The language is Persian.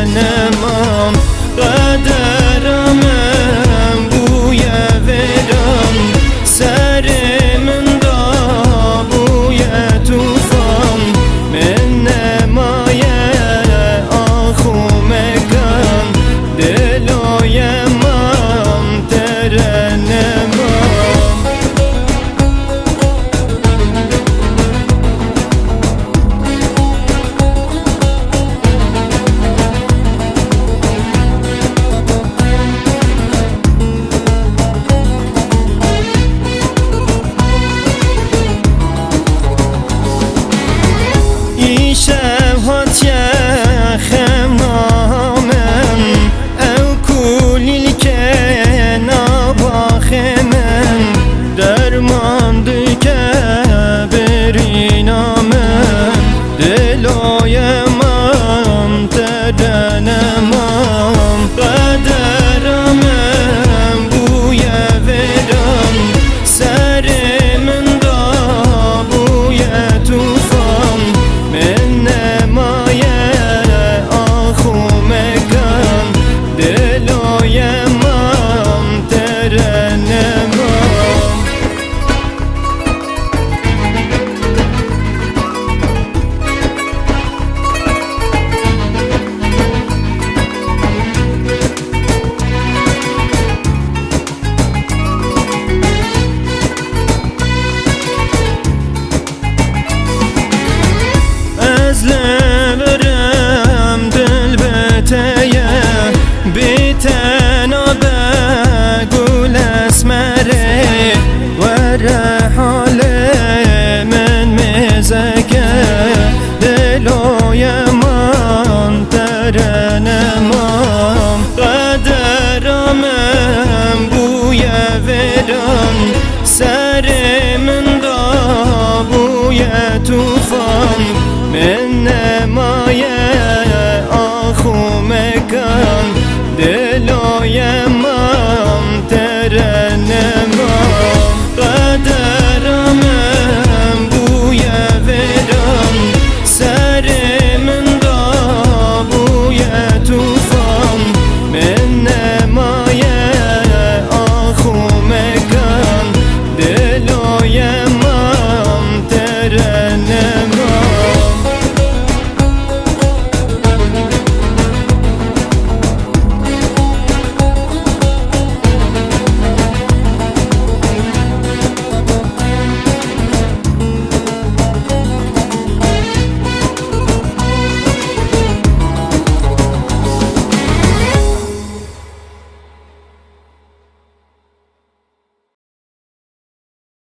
derenemam Kaderamem buya veram Serimin da buya tufan Men nemaye ahu mekan Deloyemam derenemam شهوت يخم نامم او كل الكنا باخمم درمان دكه برينامم دلويمم تدنمم قدرمم بويا ورم سرمن دا بويا توفان من نمایه آخو مکان دلویمم ترنمم لبرم دل بتیه بیتنا بگول اسمره و رحال من مزکه دلوی من ترنمام قدرمم بوی ورم سر من دا بوی توفان